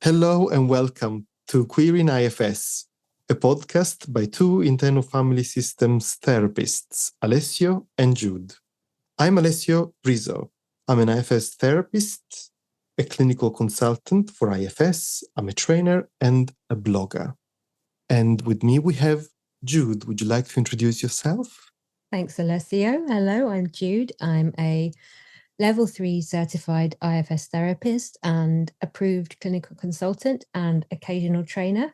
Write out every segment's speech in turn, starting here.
Hello and welcome to Queering IFS, a podcast by two internal family systems therapists, Alessio and Jude. I'm Alessio Rizzo. I'm an IFS therapist, a clinical consultant for IFS, I'm a trainer and a blogger. And with me we have Jude. Would you like to introduce yourself? Thanks, Alessio. Hello, I'm Jude. I'm a Level 3 certified IFS therapist and approved clinical consultant and occasional trainer.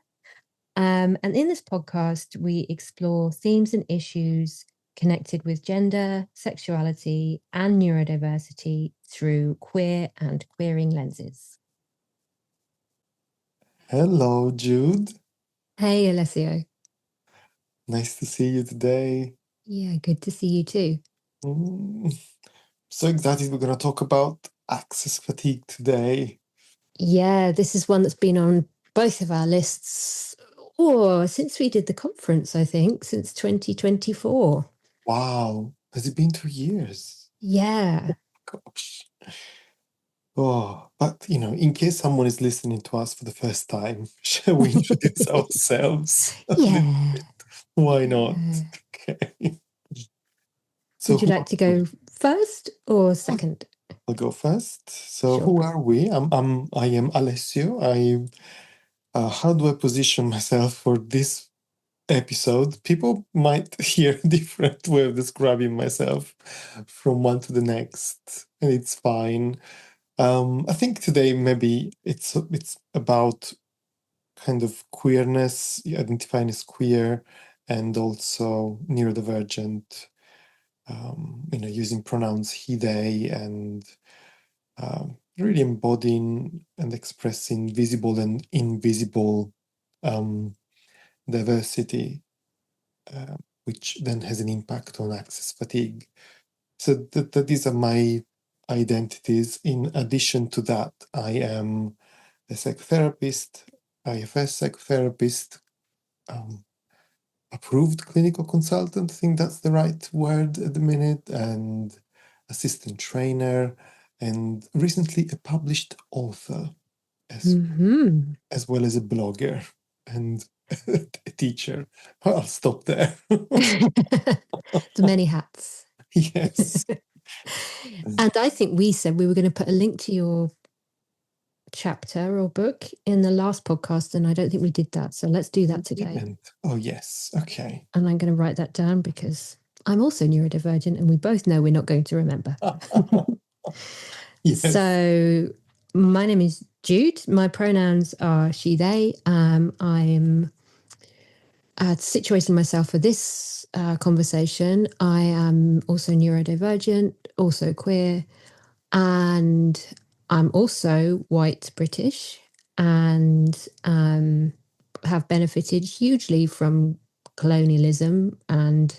And in this podcast, we explore themes and issues connected with gender, sexuality, and neurodiversity through queer and queering lenses. Hello, Jude. Hey, Alessio. Nice to see you today. Yeah, good to see you too. So excited we're going to talk about access fatigue today. Yeah, this is one that's been on both of our lists since we did the conference, I think, since 2024. Wow. Has it been 2 years? Yeah. Gosh. Oh, but in case someone is listening to us for the first time, shall we introduce ourselves? Yeah. Why not? Okay. So Would you like to go first or second? I'll go first. So Sure. who are we? I am Alessio. How do I position myself for this episode? People might hear a different way of describing myself from one to the next, and it's fine. I think today maybe it's about kind of queerness, identifying as queer, and also neurodivergent. Using pronouns he, they, and really embodying and expressing visible and invisible diversity, which then has an impact on access fatigue. So that these are my identities. In addition to that, I am a psychotherapist, IFS psychotherapist, approved clinical consultant, I think that's the right word at the minute, and assistant trainer, and recently a published author, as well as a blogger and a teacher. I'll stop there. The many hats. Yes. And I think we said we were going to put a link to your chapter or book in the last podcast, and I don't think we did that. So let's do that today. Oh, yes. Okay. And I'm going to write that down because I'm also neurodivergent and we both know we're not going to remember. Yes. So my name is Jude. My pronouns are she, they. I'm situating myself for this conversation. I am also neurodivergent, also queer, and I'm also white British and have benefited hugely from colonialism and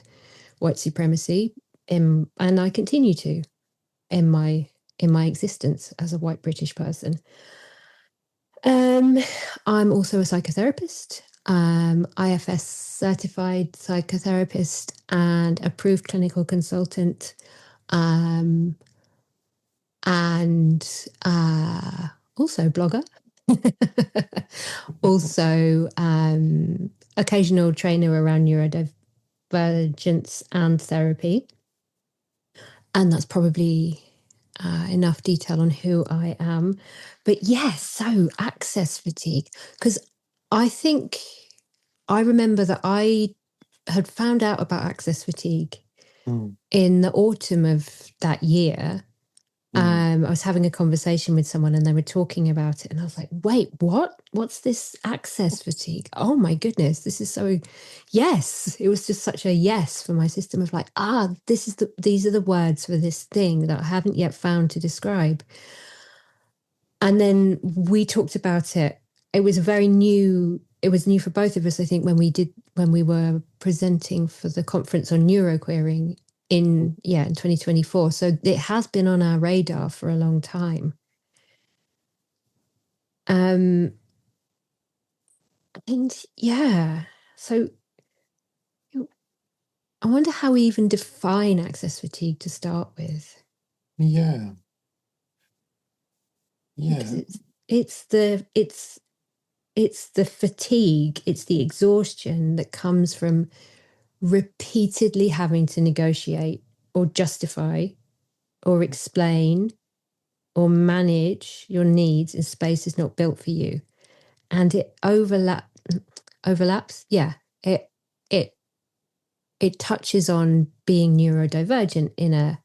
white supremacy, and I continue to in my existence as a white British person. I'm also a psychotherapist, IFS certified psychotherapist and approved clinical consultant, and also blogger, also occasional trainer around neurodivergence and therapy. And that's probably enough detail on who I am. But yes, so access fatigue, because I think I remember that I had found out about access fatigue in the autumn of that year. I was having a conversation with someone and they were talking about it and I was like, wait, what? What's this access fatigue? Oh my goodness, this is so, yes. It was just such a yes for my system of like, these are the words for this thing that I haven't yet found to describe. And then we talked about it. It was new for both of us, I think, when we were presenting for the conference on neuroqueering in 2024. So it has been on our radar for a long time. And yeah, so I wonder how we even define access fatigue to start with. Yeah. Because it's the fatigue, it's the exhaustion that comes from repeatedly having to negotiate or justify or explain or manage your needs in spaces not built for you. And it overlaps. Yeah. It touches on being neurodivergent in a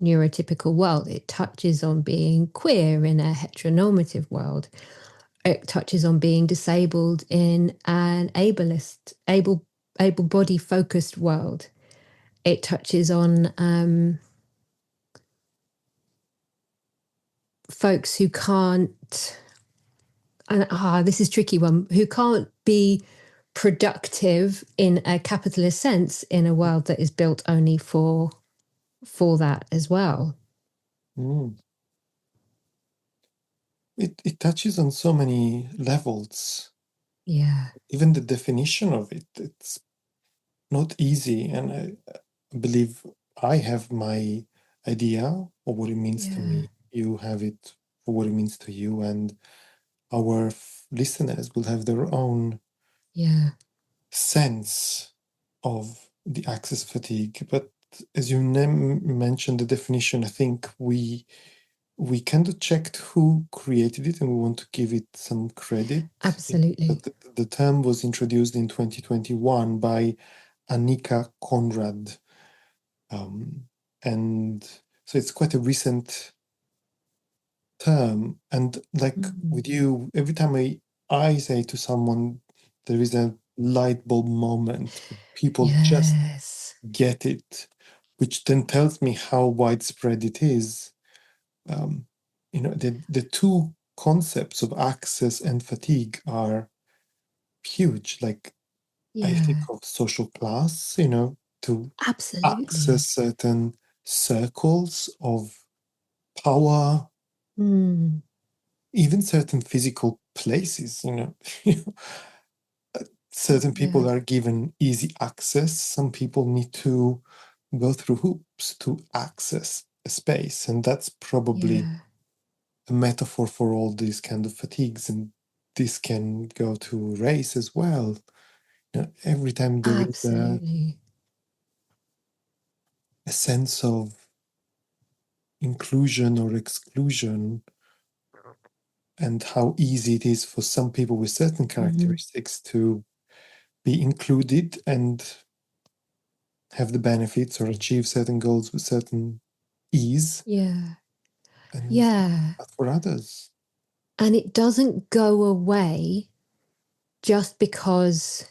neurotypical world. It touches on being queer in a heteronormative world. It touches on being disabled in an able body focused world. It touches on folks who can't, and this is a tricky one, who can't be productive in a capitalist sense in a world that is built only for that as well. Mm. It touches on so many levels. Yeah. Even the definition of it, it's not easy. And I believe I have my idea of what it means to me. You have it for what it means to you. And our listeners will have their own sense of the access fatigue. But as you mentioned the definition, I think we kind of checked who created it and we want to give it some credit. Absolutely. The term was introduced in 2021 by Annika Conrad. And so it's quite a recent term. And like with you, every time I say to someone, there is a light bulb moment, people just get it, which then tells me how widespread it is. The two concepts of access and fatigue are huge. Like I think of social class, to Absolutely access certain circles of power, even certain physical places, certain people are given easy access. Some people need to go through hoops to access a space. And that's probably a metaphor for all these kind of fatigues. And this can go to race as well. Every time there is a sense of inclusion or exclusion, and how easy it is for some people with certain characteristics to be included and have the benefits or achieve certain goals with certain ease. But for others. And it doesn't go away just because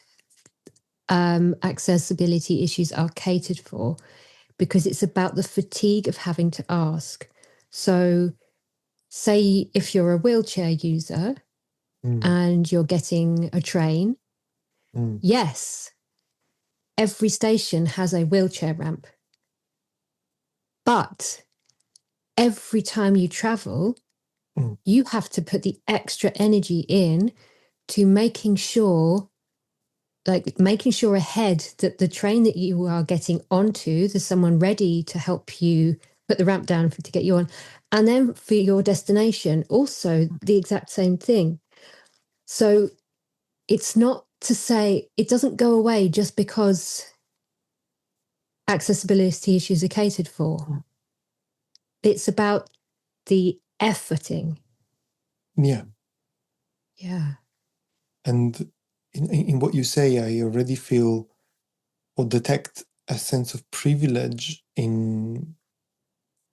accessibility issues are catered for, because it's about the fatigue of having to ask. So say if you're a wheelchair user and you're getting a train, yes, every station has a wheelchair ramp. But every time you travel, you have to put the extra energy in to making sure ahead that the train that you are getting onto, there's someone ready to help you put the ramp down to get you on. And then for your destination, also the exact same thing. So it's not to say it doesn't go away just because accessibility issues are catered for. It's about the efforting. Yeah. Yeah. And in what you say, I already feel or detect a sense of privilege in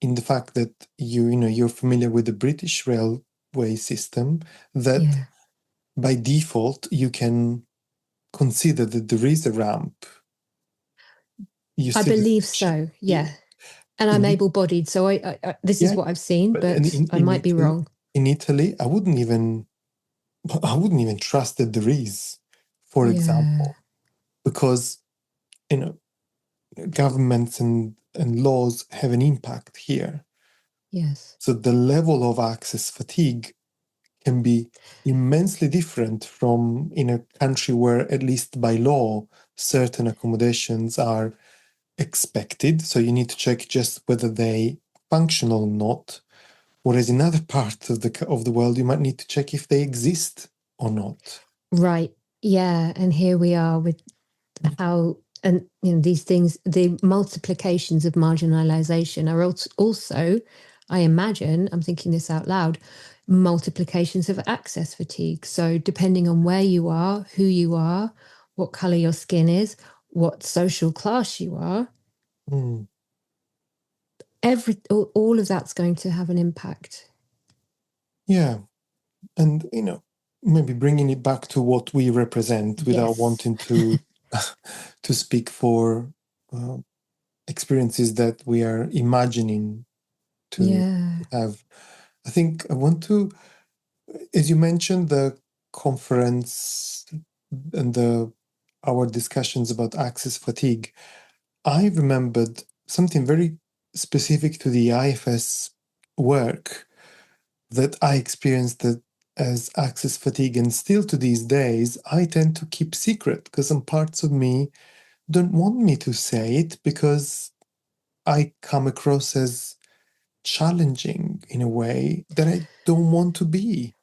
the fact that you're familiar with the British railway system, that by default you can consider that there is a ramp. I believe so. Yeah. And I'm able-bodied, so I this is what I've seen, but I might be wrong. In Italy, I wouldn't even trust that there is, for example, because governments and laws have an impact here. Yes. So the level of access fatigue can be immensely different from in a country where, at least by law, certain accommodations are expected. So you need to check just whether they functional or not. Whereas in other parts of the world, you might need to check if they exist or not. Right. Yeah. And here we are with how, and these things, the multiplications of marginalization are also, I imagine, I'm thinking this out loud, multiplications of access fatigue. So depending on where you are, who you are, what color your skin is, what social class you are, all of that's going to have an impact. Yeah. And, maybe bringing it back to what we represent without Yes. wanting to to speak for experiences that we are imagining to have. I think I want to, as you mentioned, the conference and our discussions about access fatigue, I remembered something very specific to the IFS work that I experienced that as access fatigue, and still to these days, I tend to keep secret because some parts of me don't want me to say it because I come across as challenging in a way that I don't want to be.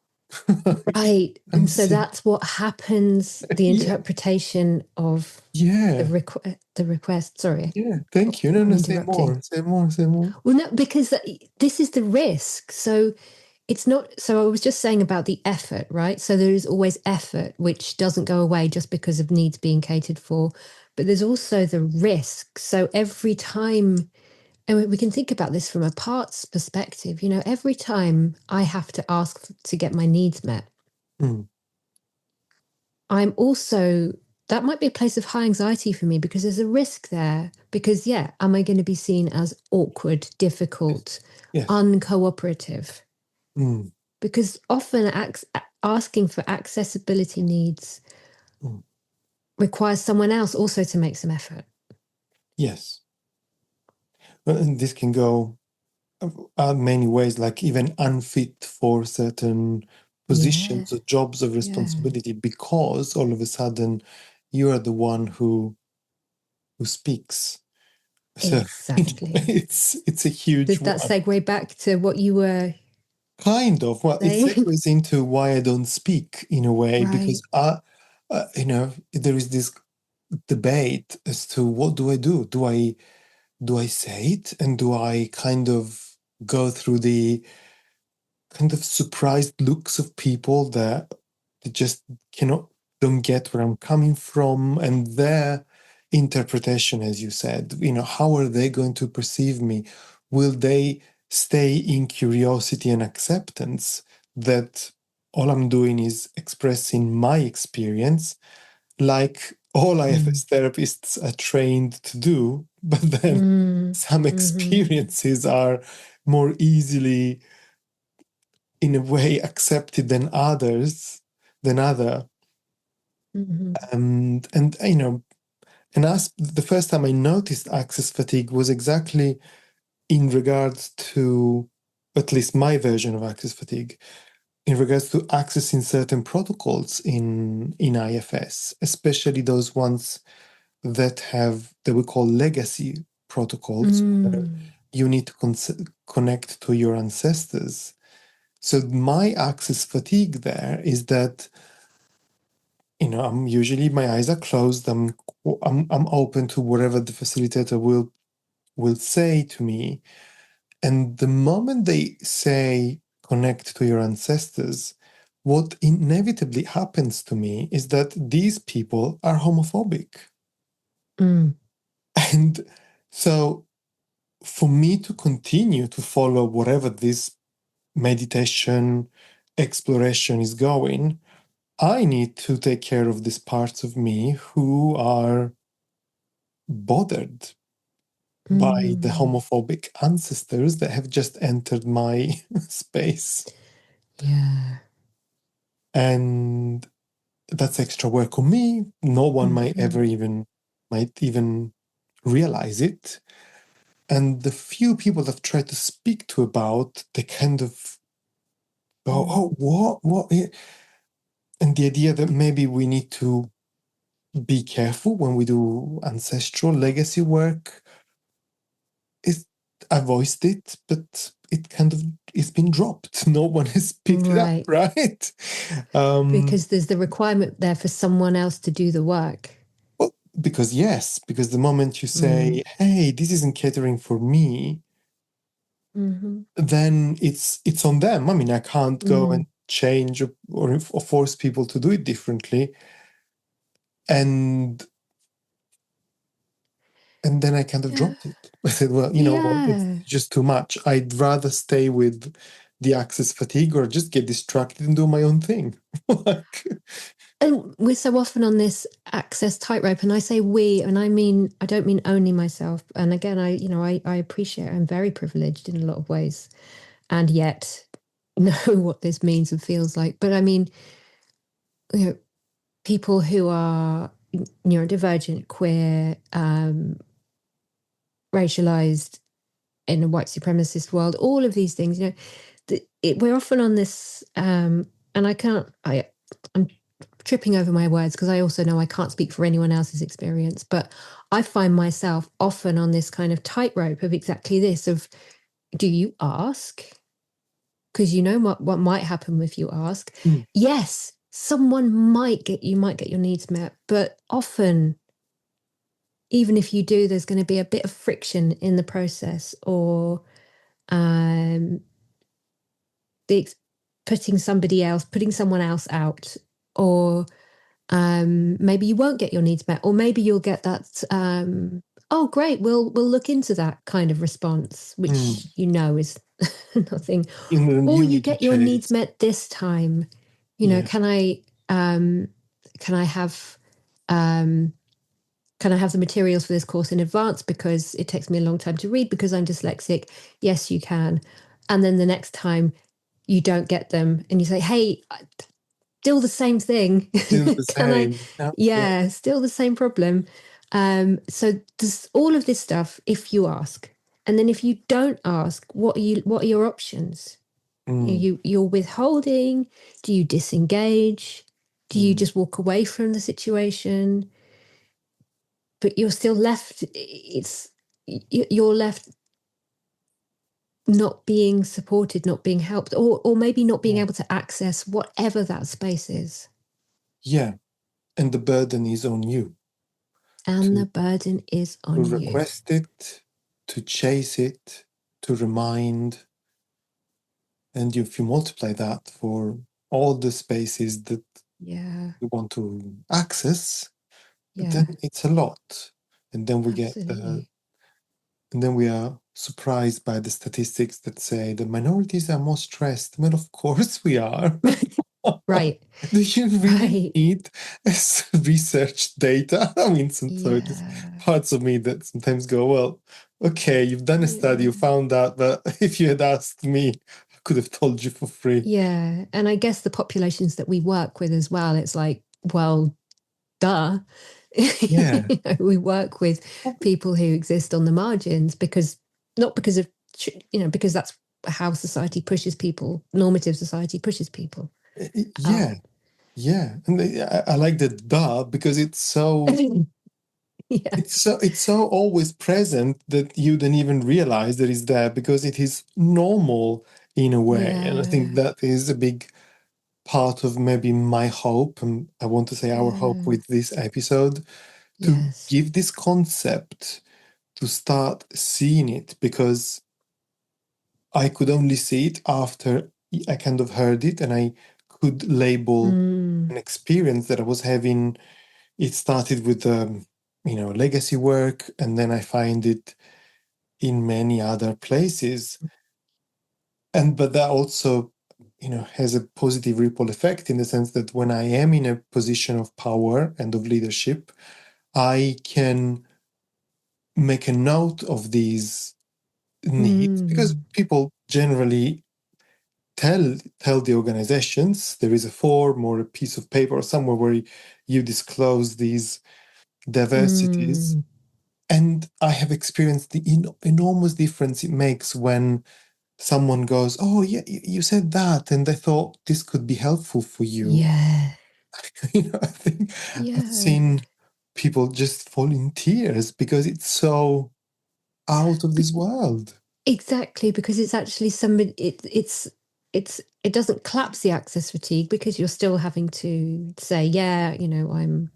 Right. I'm And so saying, that's what happens, the yeah, interpretation of yeah, the request. Sorry, yeah. Thank you. No, I'm no, say interrupting. more, say more, say more. Well, no, because this is the risk. So it's not, so I was just saying about the effort, right? So there is always effort, which doesn't go away just because of needs being catered for. But there's also the risk. So every time, and we can think about this from a parts perspective, every time I have to ask to get my needs met, I'm also, that might be a place of high anxiety for me because there's a risk there. Because, am I going to be seen as awkward, difficult, Yes. uncooperative? Because often asking for accessibility needs requires someone else also to make some effort. Yes. And this can go many ways, like even unfit for certain positions or jobs of responsibility because all of a sudden you are the one who speaks. So Exactly. it's a huge Did that one. segue back to what you were Kind of. Well, it saying? segues into why I don't speak in a way Right. because there is this debate as to what do I do? Do I say it and do I kind of go through the kind of surprised looks of people that they just don't get where I'm coming from and their interpretation, as you said, how are they going to perceive me? Will they stay in curiosity and acceptance that all I'm doing is expressing my experience, like all IFS therapists are trained to do, but then some experiences are more easily in a way accepted than other. And as the first time I noticed access fatigue was exactly in regards to, at least my version of access fatigue, in regards to accessing certain protocols in IFS, especially those ones that we call legacy protocols, where you need to connect to your ancestors. So my access fatigue there is that I'm usually, my eyes are closed. I'm open to whatever the facilitator will say to me. And the moment they say connect to your ancestors, what inevitably happens to me is that these people are homophobic. And so for me to continue to follow whatever this meditation exploration is going, I need to take care of these parts of me who are bothered by the homophobic ancestors that have just entered my space. Yeah. And that's extra work on me. No one might even realize it. And the few people I've tried to speak to about, they kind of go, oh, what? And the idea that maybe we need to be careful when we do ancestral legacy work is, I voiced it, but it kind of it's been dropped. No one has picked it up, Right. right? Because there's the requirement there for someone else to do the work. Well, because the moment you say, "Hey, this isn't catering for me," then it's on them. I mean, I can't go and change or force people to do it differently, and then I kind of dropped it. I said, "Well, you know what? It's Yeah. just too much. I'd rather stay with the access fatigue or just get distracted and do my own thing." Like, And we're so often on this access tightrope, and I say we, and I don't mean only myself. And again, I appreciate I'm very privileged in a lot of ways, and yet know what this means and feels like. But I mean, people who are neurodivergent, queer, racialized in a white supremacist world, all of these things, we're often on this, and I'm tripping over my words because I also know I can't speak for anyone else's experience, but I find myself often on this kind of tightrope of exactly this, of do you ask? Because you know what might happen if you ask. Yes, someone might get your needs met, but often, even if you do, there's going to be a bit of friction in the process, or putting someone else out, or maybe you won't get your needs met, or maybe you'll get that oh great, we'll look into that kind of response, which is nothing. Or you you need to get your needs chase. met this time. Yeah. Can I have the materials for this course in advance because it takes me a long time to read because I'm dyslexic? Yes, you can. And then the next time you don't get them and you say, hey, still the same thing. Still the Can I? same. Yeah, still the same problem. So there's all of this stuff if you ask. And then if you don't ask, what are your options? You're withholding? Do you disengage? Do you just walk away from the situation? But you're still left, you're left not being supported, not being helped, or maybe not being able to access whatever that space is. Yeah. And the burden is on you. And the burden is To on you. request it, to chase it, to remind. And if you multiply that for all the spaces that Yeah. you want to access, Yeah. then it's a lot. And then Absolutely. and then we are surprised by the statistics that say the minorities are more stressed. Well, of course we are. Right. Do you really Right. need research data? I mean, so there's Yeah. parts of me that sometimes go, well, okay, you've done a study, you Yeah. found that, but if you had asked me, I could have told you for free. Yeah. And I guess the populations that we work with as well, it's like, well, duh. Yeah. We work with people who exist on the margins not because of, because that's how society pushes people, normative society pushes people. Yeah. Yeah. And I like that duh because it's so Yeah. it's so always present that you don't even realize that it's there because it is normal in a way. And I think Yeah. that is a big part of maybe my hope, and I want to say our hope Yeah. with this episode, to Yes. give this concept, to start seeing it, because I could only see it after I kind of heard it and I could label an experience that I was having. It started with legacy work, and then I find it in many other places. But that also has a positive ripple effect in the sense that when I am in a position of power and of leadership, I can make a note of these needs because people generally tell the organizations there is a form or a piece of paper or somewhere where you disclose these diversities. And I have experienced the enormous difference it makes when someone goes, "Oh, yeah, you said that, and I thought this could be helpful for you." Yeah. I think I've Yeah. seen people just fall in tears because it's so out of this world. Exactly, because it's actually it doesn't collapse the access fatigue because you're still having to say, yeah, I'm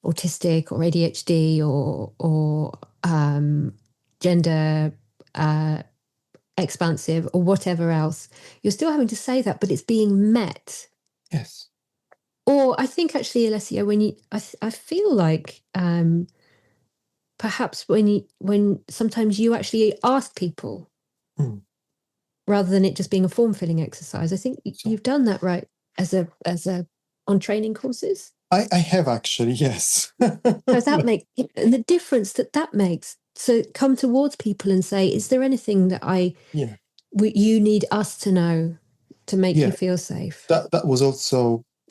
autistic or ADHD or gender expansive or whatever else. You're still having to say that, but it's being met. Yes. Or I think actually, Alessio, I feel like perhaps when sometimes you actually ask people Mm. rather than it just being a form filling exercise. I think So you've done that right as a on training courses. I have actually, yes. So that makes and the difference that makes. So come towards people and say, is there anything that Yeah. you need us to know to make you Yeah. feel safe That was also,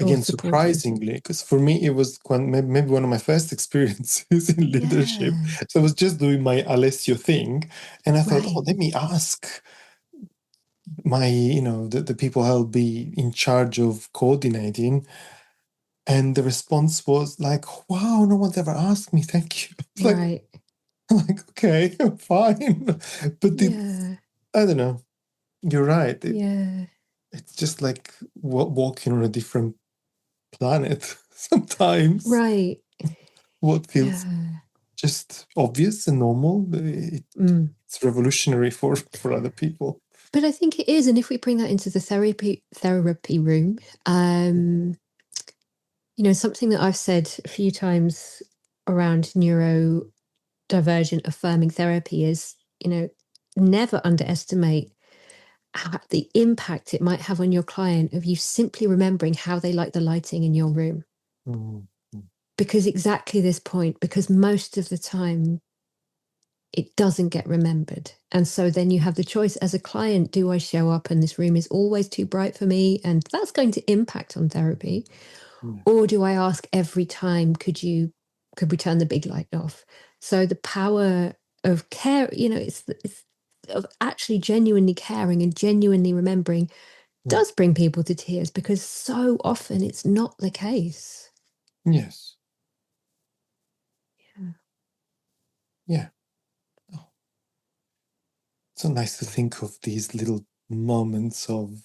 or again, supported? surprisingly, because for me it was maybe one of my first experiences in leadership. Yeah, So I was just doing my Alessio thing, and I thought, oh, right, let me ask my, the people I'll be in charge of coordinating. And the response was like, wow, no one's ever asked me. Thank you. It's like, right. like, okay, fine. But Yeah, I don't know. You're right. yeah, It's just like walking on a different planet sometimes. right. What feels Yeah. just obvious and normal, Mm. it's revolutionary for other people. But I think it is, and if we bring that into the therapy room, something that I've said a few times around neurodivergent affirming therapy is, never underestimate the impact it might have on your client of you simply remembering how they like the lighting in your room. Mm, Because exactly this point, because most of the time it doesn't get remembered. And so then you have the choice as a client, do I show up and this room is always too bright for me? And that's going to impact on therapy. yeah, Or do I ask every time, could we turn the big light off? So the power of care, it's of actually genuinely caring and genuinely remembering mm, does bring people to tears because so often it's not the case. yes, Yeah. yeah. Oh, so nice to think of these little moments of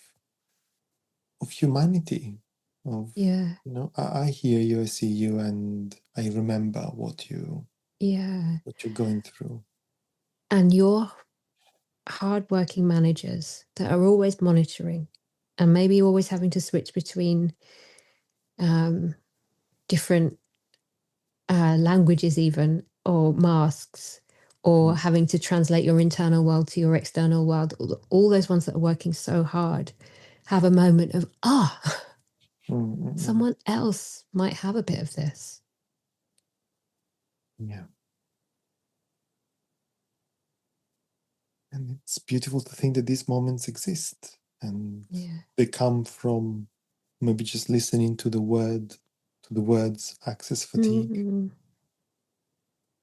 humanity, of, Yeah. I hear you, I see you, and I remember Yeah. what you're going through. And your hardworking managers that are always monitoring and maybe always having to switch between different languages even or masks or Mm, having to translate your internal world to your external world, all those ones that are working so hard have a moment of mm, mm, mm. someone else might have a bit of this. Yeah. And it's beautiful to think that these moments exist and Yeah. they come from maybe just listening to the words access fatigue, Mm-hmm.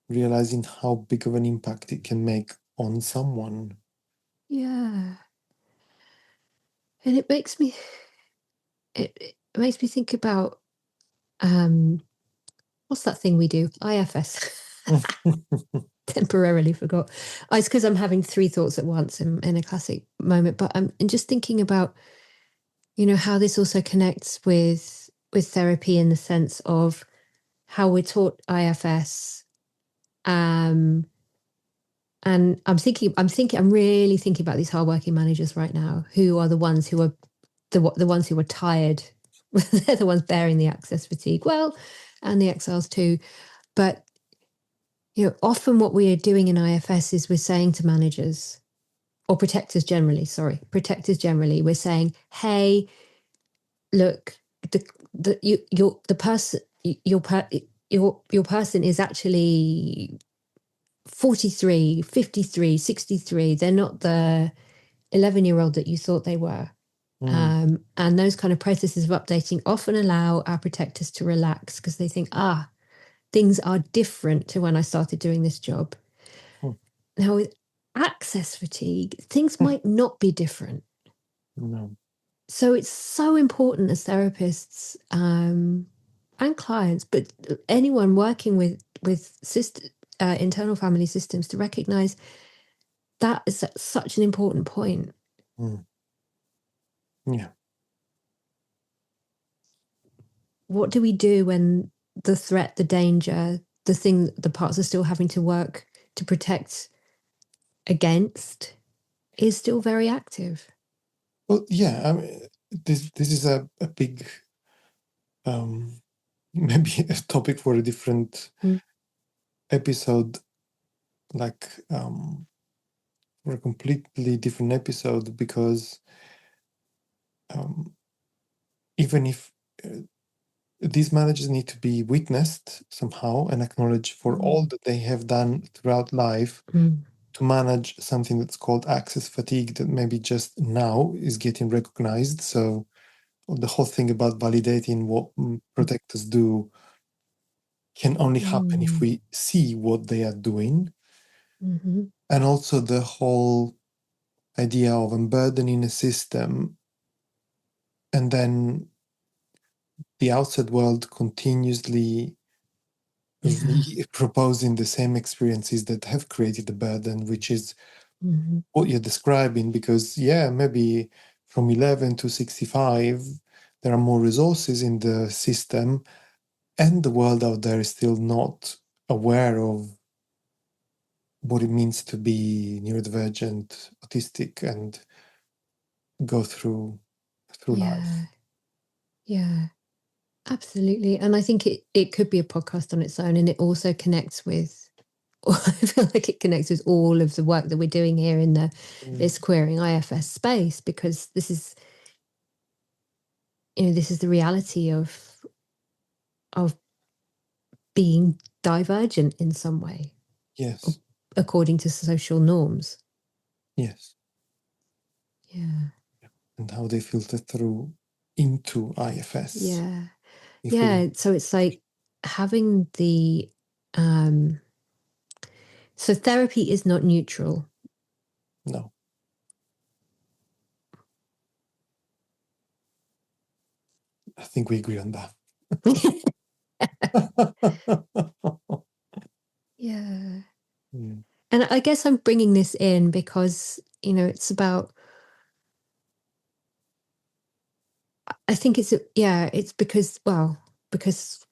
realizing how big of an impact it can make on someone. Yeah. And it makes me think about what's that thing we do? IFS. Temporarily forgot. It's because I'm having three thoughts at once in a classic moment. But I'm just thinking about, how this also connects with therapy in the sense of how we're taught IFS. Um, and I'm really thinking about these hardworking managers right now, who are the ones who are the ones who are tired. They're the ones bearing the access fatigue. Well, and the exiles too. But often what we are doing in IFS is we're saying to managers or protectors generally, we're saying, hey, look, the person your person is actually 43, 53, 63. They're not the 11-year-old that you thought they were. Mm, And those kind of processes of updating often allow our protectors to relax because they think, things are different to when I started doing this job. mm, Now, with access fatigue, things mm. might not be different. No. So it's so important as therapists and clients, but anyone working with internal family systems to recognize that is such an important point. Yeah. What do we do when the threat, the danger, the thing that the parts are still having to work to protect against is still very active? Well, yeah, I mean, this is a big maybe a topic for a different episode, like for a completely different episode, because even if these managers need to be witnessed somehow and acknowledged for all that they have done throughout life to manage something that's called access fatigue, that maybe just now is getting recognized. So the whole thing about validating what protectors do can only happen if we see what they are doing. And also the whole idea of unburdening a system and then the outside world continuously proposing the same experiences that have created the burden, which is what you're describing. Because, yeah, maybe from 11 to 65, there are more resources in the system, and the world out there is still not aware of what it means to be neurodivergent, autistic, and go through life. Yeah, absolutely. And I think it could be a podcast on its own, and it also connects with, I feel like it connects with all of the work that we're doing here in this queering IFS space, because this is, this is the reality of being divergent in some way. Yes. According to social norms. Yes. Yeah. And how they filter through into IFS. Yeah. Yeah. So it's like having the so therapy is not neutral. No. I think we agree on that. Yeah. And I guess I'm bringing this in because, it's about, I think it's because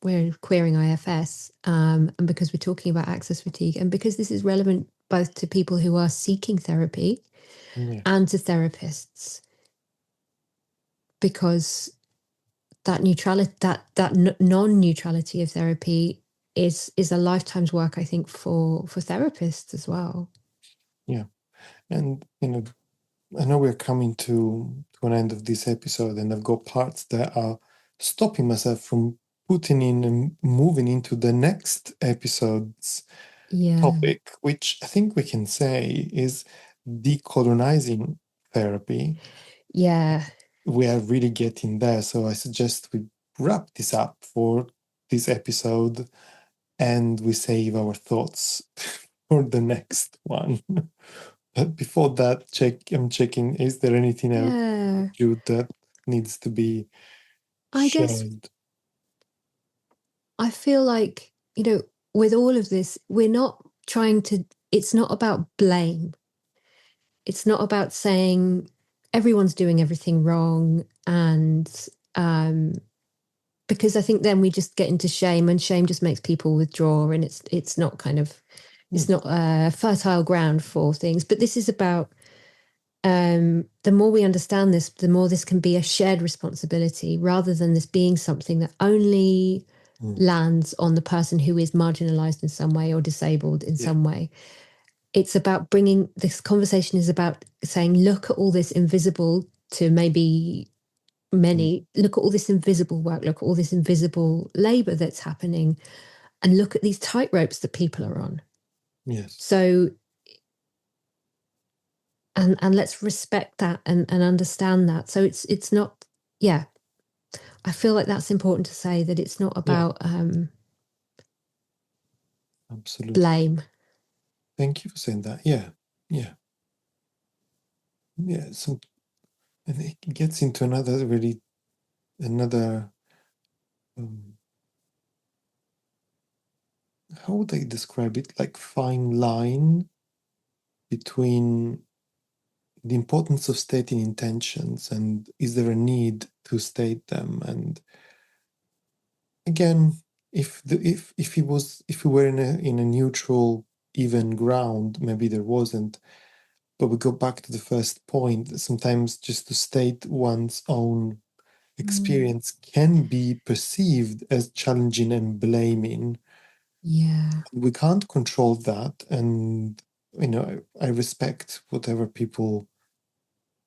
we're queering IFS, and because we're talking about access fatigue, and because this is relevant both to people who are seeking therapy and to therapists, because that neutrality, that non-neutrality of therapy is a lifetime's work, I think, for therapists as well. Yeah. And, I know we're coming to an end of this episode, and I've got parts that are stopping myself from putting in and moving into the next episode's topic, which I think we can say is decolonizing therapy. Yeah. We are really getting there. So I suggest we wrap this up for this episode and we save our thoughts for the next one. But before that, I'm checking, is there anything else, Jude, that needs to be shared? I feel like, with all of this, we're not it's not about blame. It's not about saying everyone's doing everything wrong. And because I think then we just get into shame, and shame just makes people withdraw, and it's not it's not fertile ground for things. But this is about, the more we understand this, the more this can be a shared responsibility, rather than this being something that only lands on the person who is marginalized in some way or disabled in some way. It's about this conversation is about saying, look at all this invisible to maybe many, look at all this invisible work, look at all this invisible labor that's happening, and look at these tightropes that people are on. Yes. So, and let's respect that and understand that. So it's not, I feel like that's important to say, that it's not about absolutely blame. Thank you for saying that. Yeah. So, and it gets into another how would I describe it, like fine line between the importance of stating intentions and is there a need to state them. And again, if we were in a neutral, even ground, maybe there wasn't. But we go back to the first point. Sometimes just to state one's own experience can be perceived as challenging and blaming. Yeah. We can't control that, and I respect however people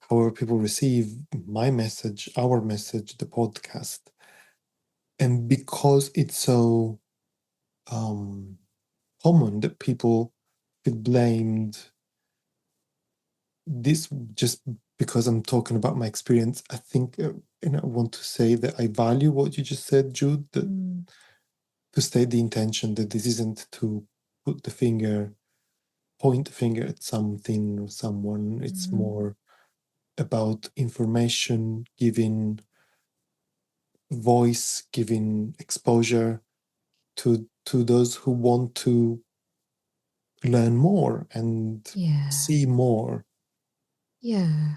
receive my message, our message, the podcast. And because it's so common that people feel blamed, this just because I'm talking about my experience, I think, and I want to say that I value what you just said, Jude, that to state the intention that this isn't to point the finger at something or someone. It's more about information, giving voice, giving exposure to those who want to learn more and see more. Yeah.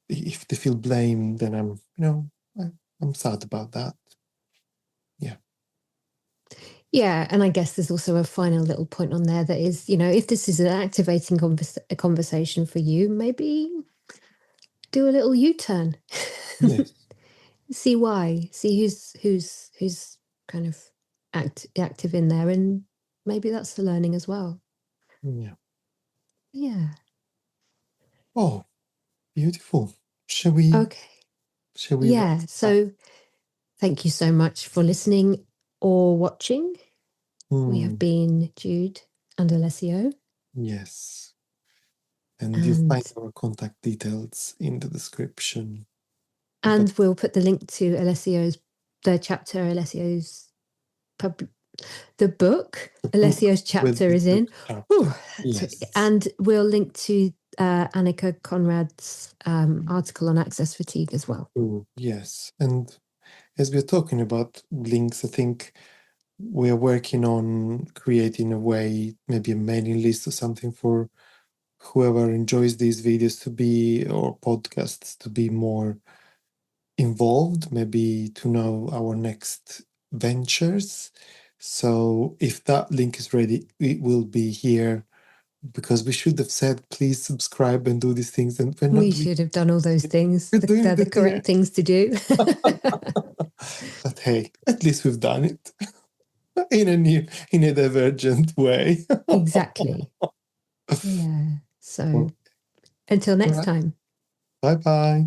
If they feel blamed, then I'm sad about that. Yeah. Yeah, and I guess there's also a final little point on there that is, if this is an activating conversation for you, maybe do a little U-turn. Yes. See why. See who's kind of active in there, and maybe that's the learning as well. Yeah. Yeah. Oh, beautiful. Shall we? Okay. Yeah. So thank you so much for listening or watching. We have been Jude and Alessio. Yes. And you'll find our contact details in the description. And we'll put the link to the book Alessio's chapter is in. Yes. And we'll link to Annika Conrad's article on access fatigue as well. Yes. And as we're talking about links, I think we're working on creating a way, maybe a mailing list or something for whoever enjoys these videos or podcasts to be more involved, maybe to know our next ventures. So if that link is ready, it will be here, because we should have said, please subscribe and do these things. And we should have done all those things. They're the correct things to do. But hey, at least we've done it in a divergent way. Exactly. Yeah. So until next time. Bye-bye.